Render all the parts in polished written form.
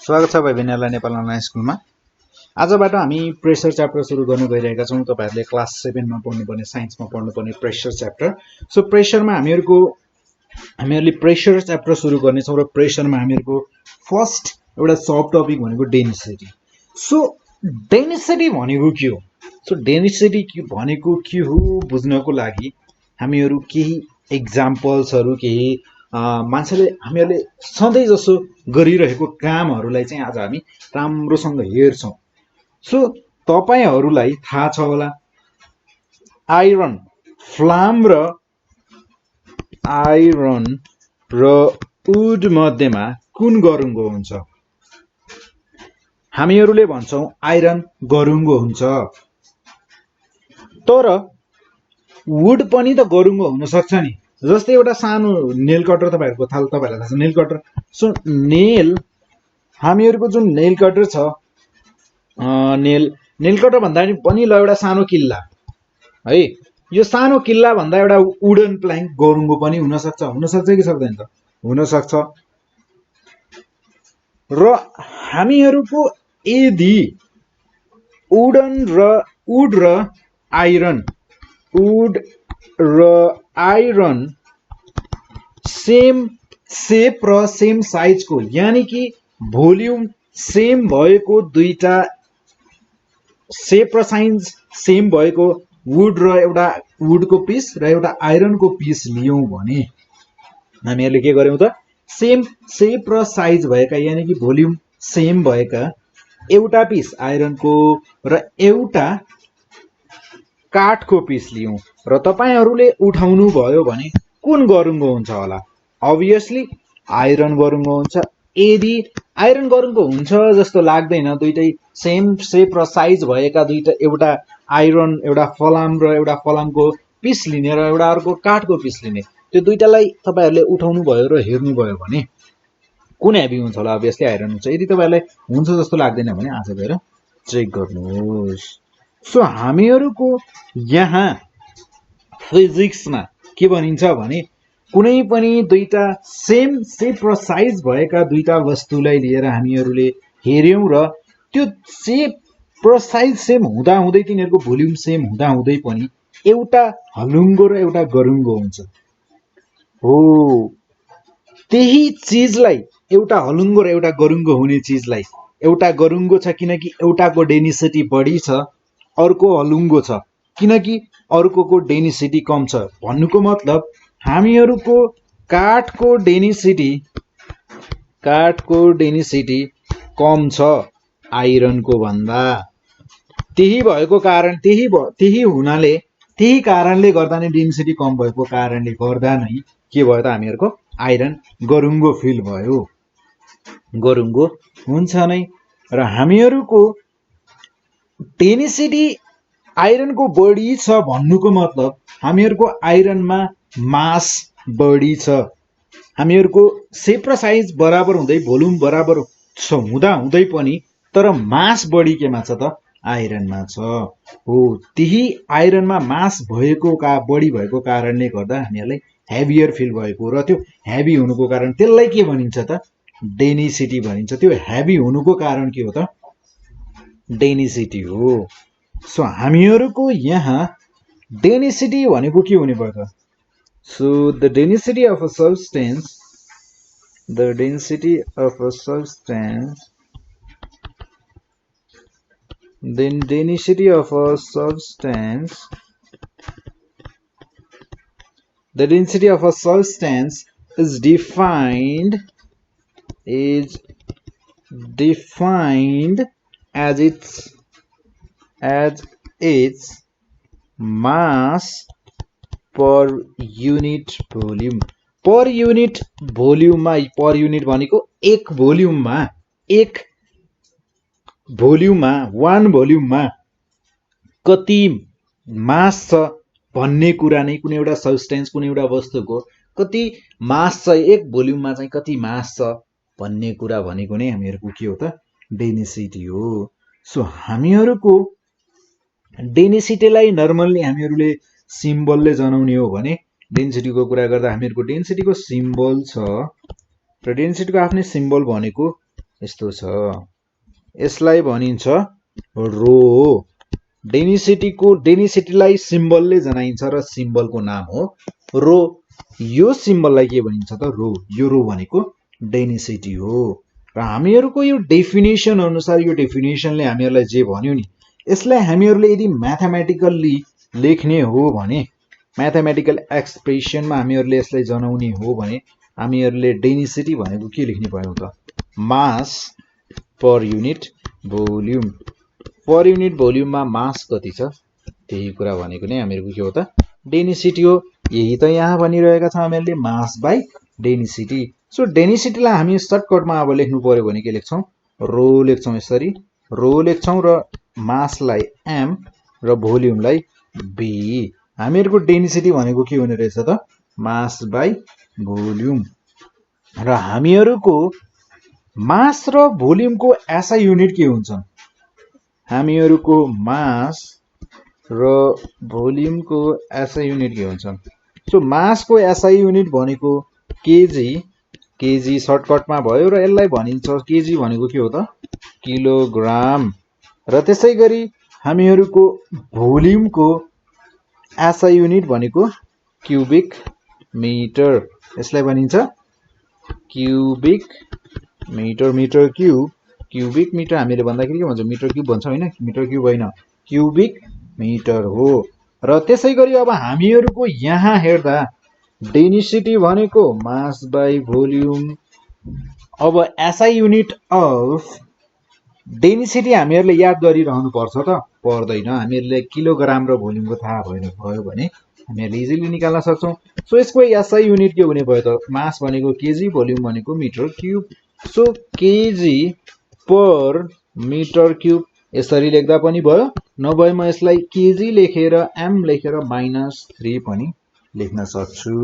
स्वागत छ भाइ बहिनीहरुलाई नेपाल अनलाइन स्कुलमा। आजबाट हामी प्रेसर च्याप्टर सुरु गर्न गइरहेका छौं। तपाईहरुले क्लास 7 मा पढ्नुपर्ने साइन्समा पढ्नुपर्ने प्रेसर च्याप्टर। सो प्रेसरमा हामीहरुले प्रेसर च्याप्टर सुरु गर्ने छौं र प्रेसरमा हामीहरुको फर्स्ट एउटा सब टपिक भनेको डेन्सिटी। सो डेन्सिटी भनेको के हो? सो डेन्सिटी भनेको के हो बुझ्नको लागि हामीहरु केही एक्जाम्पल्सहरु केही हामीहरुले सधैं जसो गरिरहेको कामहरुलाई चाहिँ आज हामी राम्रोसँग हेर्छौं। सो तपाईहरुलाई थाहा छ होला आइरन र वुड मध्येमा कुन गरुङ्गो हुन्छ? हामीहरुले भन्छौं आइरन गरुङ्गो हुन्छ। तर वुड पनि त गरुङ्गो हुन सक्छ नि। जस्तै एउटा सानो नेल कटर तपाईहरुलाई थाहा छ नेल कटर। सो हामीहरुको जुन नेल कटर छ नेल कटर भन्दा पनि ल एउटा सानो किल्ला है। यो सानो किल्ला भन्दा एउटा वुडन प्लैंक गरुङ्गो पनि हुन सक्छ कि सक्दैन त? हुन सक्छ। र हामीहरुको यदि वुड र आइरन सेम शेप र सेम साइज को यानी कि भोल्युम सेम भएको दुईटा शेप र साइज सेम भएको वुड र एउटा वुडको पिस र एउटा आइरनको पिस लियौं भने हामीहरुले के गर्यौं त सेम शेप र साइज भएका यानी कि भोल्युम सेम भएका एउटा पिस आइरनको र एउटा काठको पिस लियौं र तपाईहरुले उठाउनु भयो भने कुन गरुङ्गो हुन्छ होला? obviously आइरन गरुङ्गो हुन्छ। यदि आइरन गरुङ्गो हुन्छ जस्तो लाग्दैन, दुईटै सेम शेप र साइज भएका दुईटा एउटा आइरन एउटा फलाम र एउटा फलामको पिस लिने र एउटा अर्को काठको पिस लिने त्यो दुईटालाई तपाईहरुले उठाउनु भयो र हेर्नु भयो भने कुन हेभी हुन्छ होला? obviously आइरन हुन्छ। यदि तपाईहरुलाई हुन्छ जस्तो लाग्दैन भने आज गएर चेक गर्नुहोस्। सो हामीहरुको यहाँ फिजिक्समा के भनिन्छ भने कुनै पनि दुईटा सेम शेप र साइज भएका दुईटा वस्तुलाई लिएर हामीहरुले हेर्यौं र त्यो शेप र साइज सेम हुँदा हुँदै तिनीहरुको भोल्युम सेम हुँदा हुँदै पनि एउटा हलुङ्गो र एउटा गरुङ्गो हुन्छ। हो त्यही चीजलाई एउटा हलुङ्गो र एउटा गरुङ्गो हुने चीजलाई एउटा गरुङ्गो छ किनकि एउटाको डेन्सिटी बढी छ, अर्को हलुङ्गो छ किनकि अर्कोको डेन्सिटी कम छ। भन्नुको मतलब हामीहरुको काठको डेन्सिटी कम छ आइरनको भन्दा। त्यही कारणले गर्दा नै डेन्सिटी कम भएको कारणले गर्दा नै के भयो त हामीहरुको आइरन गरुङ्गो फिल भयो, गरुङ्गो हुन्छ नै। र हामीहरुको डेन्सिटी आइरनको बढी छ भन्नुको मतलब हामीहरुको आइरनमा मास बढी छ। हामीहरुको शेप र साइज बराबर हुँदै भोल्युम बराबर हुँदा हुँदै पनि तर मास बढी केमा छ त? आइरनमा छ। हो त्यही आइरनमा मास बढी भएको कारणले गर्दा हामीहरुलाई हेभियर फिल भएको र त्यो हेभी हुनुको कारण त्यसलाई के भनिन्छ त? डेन्सिटी भनिन्छ। त्यो हेभी हुनुको कारण के हो त? डेन्सिटी हो। सो हामीहरुको यहाँ डेन्सिटी भनेको के हुने भयो त? So the density of a substance is defined as its mass per unit volume। Per unit भोल्युममा, पर युनिट भनेको एक भोल्युममा वान भोल्युममा कति मास छ भन्ने कुरा नै कुनै एउटा सबस्टेन्स कुनै एउटा वस्तुको कति मास छ एक भोल्युममा चाहिँ कति मास छ भन्ने कुरा भनेको नै हामीहरुको के हो त? डेन्सिटी हो। सो हामीहरुको डेन्सिटीलाई नर्मली हामीहरुले सिम्बलले जनाउने हो भने डेन्सिटीको कुरा गर्दा हामीहरुको डेन्सिटीको सिम्बल छ र डेन्सिटीको आफ्नै सिम्बल भनेको यस्तो छ। यसलाई भनिन्छ रो। डेन्सिटीलाई सिम्बलले जनाइन्छ र सिम्बलको नाम हो रो। यो सिम्बललाई के भनिन्छ त रो। यो रो भनेको डेन्सिटी हो। र हामीहरूको यो डेफिनेसन अनुसार यो डेफिनेसनले हामीहरूलाई जे भन्यो नि यसलाई हामीहरूले यदि म्याथमेटिकल्ली लेख्ने हो भने म्याथमेटिकल एक्सप्रेसनमा हामीहरूले यसलाई जनाउने हो भने हामीहरूले डेन्सिटी भनेको के लेख्ने पर्यो त mass per unit volume. Per unit भोल्युममा मास कति छ त्यही कुरा भनेको नै हामीहरूको के हो त डेन्सिटी हो। यही त यहाँ भनिरहेका छौँ हामीहरूले मास बाई डेन्सिटी। सो डेन्सिटीलाई हामी सर्टकटमा अब लेख्नु पर्यो भने के लेख्छौँ रो लेख्छौँ। यसरी रो लेख्छौँ र मासलाई एम र भोल्युमलाई बी। हामीहरूको डेन्सिटी भनेको के हुने रहेछ त मास बाई भोल्युम। र हामीहरूको मास र भोल्युमको एसआई युनिट के हुन्छन् हामीहरूको मास र भोल्युमको एसआई युनिट के हुन्छन्। सो मासको एसआई युनिट भनेको केजी। केजी सर्टकटमा भयो र यसलाई भनिन्छ केजी भनेको के हो त किलोग्राम। र त्यसै गरी हामीहरूको भोल्युमको एसआई युनिट भनेको क्युबिक मिटर। यसलाई भनिन्छ cubic metre. Metre cube cubic metre हामीले भन्दाखेरि के भन्छौँ मिटर क्युब भन्छौँ होइन मिटर क्युब होइन क्युबिक मिटर हो। र त्यसै गरी अब हामीहरूको यहाँ हेर्दा डेन्सिटी भनेको मास बाई भोल्युम। अब एसआई युनिट अफ डेन्सिटी हामीहरूले याद गरिरहनु पर्छ त पर्दैन। हामीहरूले किलोग्राम र भोल्युमको थाहा भयो भने हामीहरूले इजिली निकाल्न सक्छौँ। सो यसको एसआई युनिट के हुने भयो त मास भनेको केजी भोल्युम भनेको metre cube. So KG per metre cube यसरी लेख्दा पनि भयो नभए म यसलाई केजी लेखेर एम लेखेर -3 पनि लेख्न सक्छु।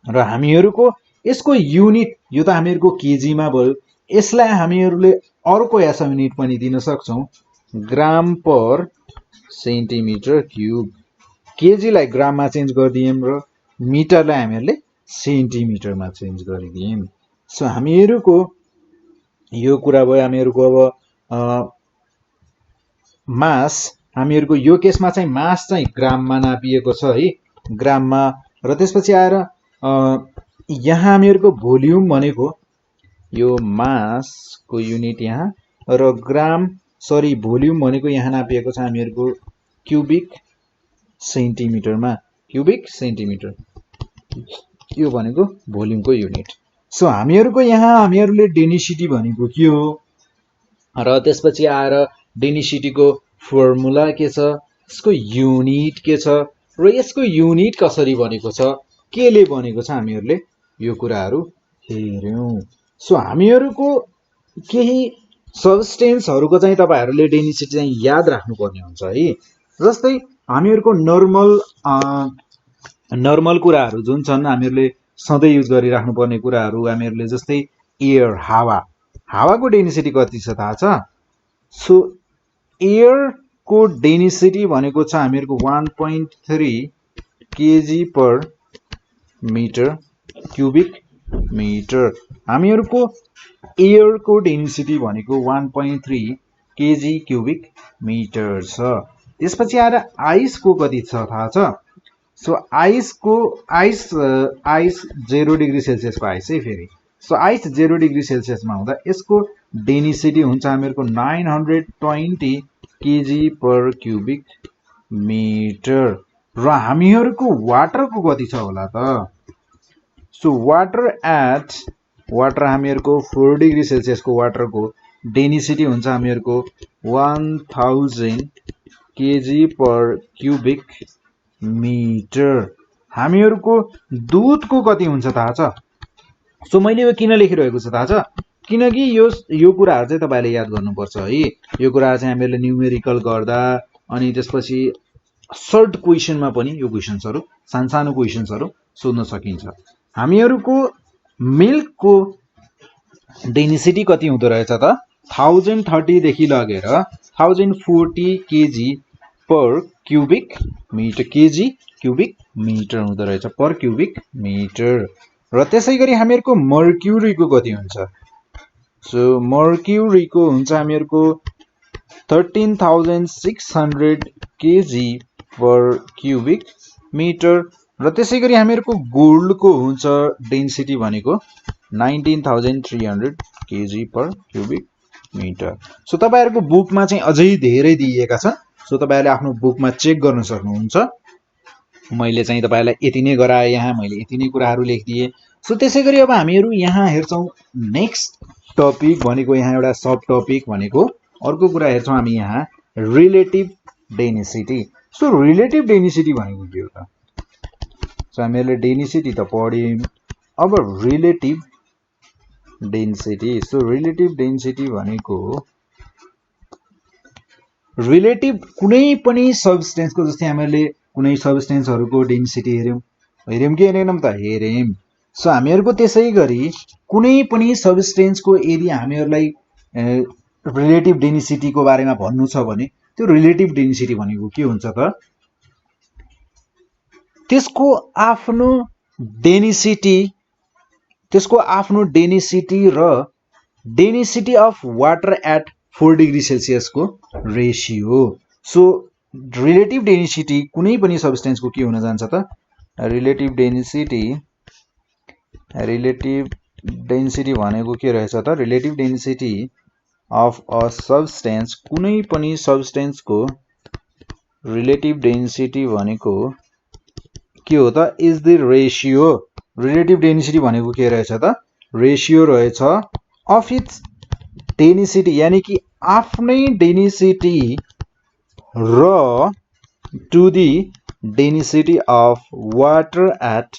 र हामीहरूको यसको युनिट यो त हामीहरूको केजीमा भयो। यसलाई हामीहरूले अर्को एसआई युनिट पनि दिन सक्छौँ ग्राम पर सेन्टिमिटर क्युब। केजीलाई ग्राममा चेन्ज गरिदियौँ र मिटरलाई हामीहरूले सेन्टिमिटरमा चेन्ज गरिदियौँ। सो हामीहरूको यो कुरा भयो। हामीहरूको अब मास हामीहरूको यो केसमा चाहिँ मास चाहिँ ग्राममा नापिएको छ है ग्राममा। र त्यसपछि आएर यहाँ हामीहरूको भोल्युम भनेको यो मासको युनिट यहाँ र भोल्युम भनेको यहाँ नापिएको छ हामीहरूको क्युबिक सेन्टिमिटरमा। क्युबिक सेन्टिमिटर यो भनेको भोल्युमको युनिट। सो हामीहरूको यहाँ हामीहरूले डेन्सिटी भनेको के हो र त्यसपछि आएर डेन्सिटीको फर्मुला के छ यसको युनिट के छ र यसको युनिट कसरी बनेको छ केले बनेको छ हामीहरूले यो कुराहरू हेर्यौँ। सो हामीहरूको केही सब्स्टेन्सहरूको चाहिँ तपाईँहरूले डेन्सिटी चाहिँ याद राख्नुपर्ने हुन्छ है। जस्तै हामीहरूको नर्मल कुराहरू जुन छन् हामीहरूले सधैँ युज गरिराख्नुपर्ने कुराहरू हामीहरूले जस्तै एयर हावाको डेन्सिटी कति छ थाहा छ। सो एयरको डेन्सिटी भनेको छ हामीहरूको 1.3 KG per metre cubic metre. हामीहरूको एयरको डेन्सिटी भनेको 1.3 केजी क्युबिक मिटर छ। त्यसपछि आएर आइसको कति छ थाहा छ। सो आइस 0 डिग्री सेल्सियसको आइस है फेरि। सो आइस 0 डिग्री सेल्सियसमा हुँदा यसको डेन्सिटी हुन्छ हामीहरूको 920 केजी पर क्युबिक मिटर। र हामीहरूको वाटरको कति छ होला त। सो वाटर हामीहरूको 4 डिग्री सेल्सियसको वाटरको डेन्सिटी हुन्छ हामीहरूको 1000 केजी पर क्युबिक मिटर। हामीहरूको दुधको कति हुन्छ थाहा छ। सो मैले यो किन लेखिरहेको छु थाहा छ किनकि यो कुराहरू चाहिँ तपाईँले याद गर्नुपर्छ है। यो कुराहरू चाहिँ हामीहरूले न्युमेरिकल गर्दा अनि त्यसपछि सर्ट क्वेसनमा पनि यो क्वेसन्सहरू सानो क्वेसन्सहरू सोध्न सकिन्छ। हामीहरूको मिल्कको डेन्सिटी कति हुँदो रहेछ त 1030 देखि लगेर 1040 KG per cubic metre. KG cubic metre हुँदो रहेछ पर क्युबिक मिटर। र त्यसै गरी हामीहरूको मर्क्युरीको कति हुन्छ सो मर्क्युरीको हुन्छ हामीहरुको 13,600 kg per cubic meter र त्यसैगरी हामीहरुको गोल्डको हुन्छ डेन्सिटी भनेको 19,300 kg per cubic meter। So तपाईहरुको बुकमा चाहिँ अझै धेरै दिएका छन्। सो तपाईहरुले आफ्नो बुकमा चेक गर्न सक्नुहुन्छ। मैले चाहिँ तपाईहरुलाई यति नै गराए, यहाँ मैले यति नै कुराहरु लेखिदिए। सो त्यसैगरी अब हामीहरु यहाँ हेर्छौं नेक्स्ट टपिक भनेको, यहाँ एउटा सब टपिक भनेको अर्को कुरा हेर्छौं हामी यहाँ relative density. So relative density भनेको के हो त? सो हामीहरुले डेन्सिटी त पढ्यौं, अब relative density. So relative density भनेको रिलेटिभ कुनै पनि सबस्टेन्सको, जस्तै हामीहरुले कुनै सबस्टेन्सहरुको डेन्सिटी हेर्यौं कि हेरेनौं त? हेर्यौं। सो हामीहरुको त्यसैगरी कुनै पनि सबस्टेन्सको यदि हामीहरुलाई रिलेटिभ डेन्सिटी को बारेमा भन्नु छ भने त्यो रिलेटिभ डेन्सिटी भनेको के हुन्छ त? त्यसको आफ्नो डेन्सिटी र density of water at 4 degree Celsius को रेशियो। सो रिलेटिभ डेन्सिटी कुनै पनि सबस्टेन्स को के हुन जान्छ त? रिलेटिभ डेन्सिटी भनेको के रहेछ त? रिलेटिभ डेन्सिटी अफ अ सबस्टेन्स, कुनै पनि सबस्टेन्स को रिलेटिभ डेन्सिटी भनेको के हो त? Is the ratio. Relative density भनेको के रहेछ त? रेशियो रहेछ अफ इट्स डेन्सिटी, यानी कि आफ्नै डेन्सिटी र to the density of water at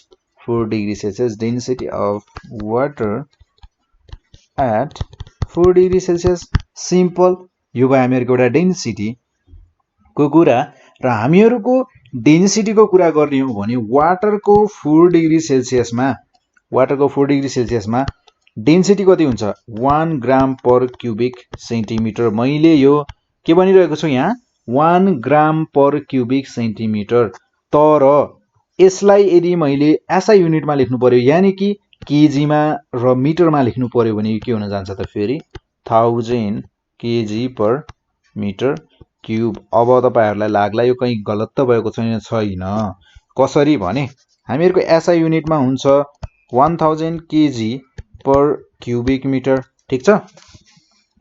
4 degree Celsius. Density of water at 4 degree Celsius. Simple, यो भयो हामीहरुको एउटा डेन्सिटी को कुरा। र हामीहरुको डेन्सिटी को कुरा गर्ने हो भने वाटरको 4 डिग्री सेल्सियसमा डेन्सिटी कति हुन्छ? 1 ग्राम पर क्युबिक सेन्टिमिटर। मैले यो के भनिरहेको छु यहाँ? 1 ग्राम पर क्युबिक सेन्टिमिटर। तर यसलाई यदि मैले एसआई युनिटमा लेख्नु पर्यो, यानी कि केजीमा र मिटरमा लेख्नु पर्यो भने के हुन जान्छ त? फेरि 1000 केजी पर मिटर क्यूब। अब तपाईहरुलाई लाग्ला यो कहीं गलत त भएको छैन? कसरी भने हामीहरुको एसआई युनिटमा हुन्छ 1000 केजी पर क्यूबिक मिटर, ठीक छ?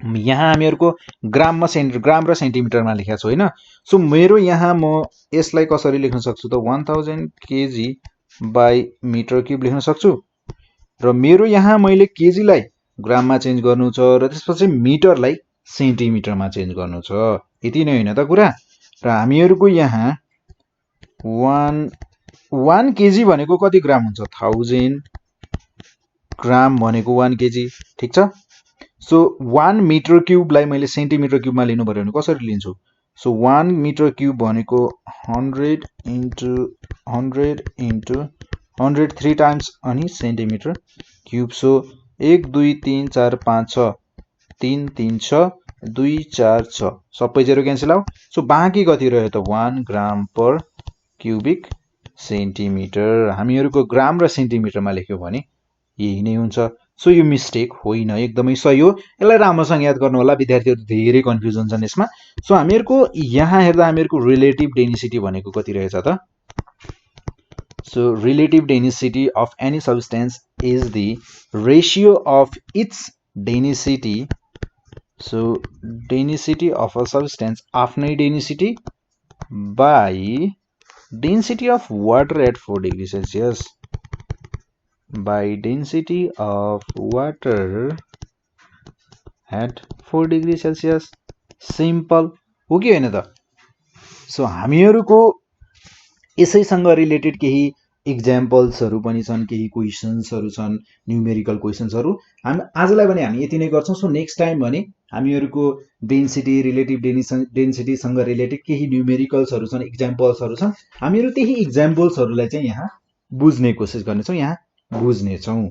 यहाँ हामीहरुको ग्राम र सेन्टिमिटरमा लेखेको छु हैन। सो मेरो यहाँ म यसलाई कसरी लेख्न सक्छु त? 1000 केजी बाइ मिटर क्यूब लेख्न सक्छु। र मेरो यहाँ मैले केजी लाई ग्राममा चेन्ज गर्नु छ र त्यसपछि मिटरलाई सेन्टिमिटरमा चेन्ज गर्नु छ। यति नै हैन त कुरा? र हामीहरुको यहाँ 1 केजी भनेको कति ग्राम हुन्छ? 1000 ग्राम भनेको 1 केजी, ठीक छ? सो 1 मिटर क्यूबलाई मैले सेन्टिमिटर क्यूबमा लिनु पर्यो भने कसरी लिन्छु? सो 1 मिटर क्यूब भनेको 100 इन्टु 100 3 टाइम्स अनि सेन्टिमिटर क्यूब। सो 1 2 3 4 5 6 3 3 6 2 4 6 सबै जेरो क्यान्सल आउट। सो बाँकी कति रह्यो त? 1 ग्राम पर क्यूबिक सेन्टिमिटर। हामीहरुको ग्राम र सेन्टिमिटरमा लेख्यो भने यही नै हुन्छ। सो यो मिस्टेक होइन, एकदमै सही हो। यसलाई राम्रोसँग याद गर्नु होला, विद्यार्थीहरु धेरै कन्फ्युजन छन् यसमा। सो हामीहरुको यहाँ हेर्दा हामीहरुको रिलेटिभ डेन्सिटी भनेको कति रहेछ त? So relative density of any substance is the ratio of its density. So density of a substance, आफ्नै density by density of water at 4 degree Celsius, by density of water at 4 degree Celsius। Simple हो कि हैन त? So हामीहरुको यसैसँग related केही एक्जाम्पल्सहरु पनि छन्, केही क्वेशन्सहरु छन्, न्यूमेरिकल क्वेशन्सहरु। आजलाई भने हामी यति नै गर्छौं। सो नेक्स्ट टाइम भने हामीहरुको डेन्सिटी, रिलेटिभ डेन्सिटी सँग रिलेटेड केही न्यूमेरिकल्सहरु छन्, एक्जाम्पल्सहरु छन्। हामीहरु त्यही एक्जाम्पल्सहरुलाई चाहिँ यहाँ बुझ्ने कोसिस गर्नेछौं, यहाँ बुझ्नेछौं।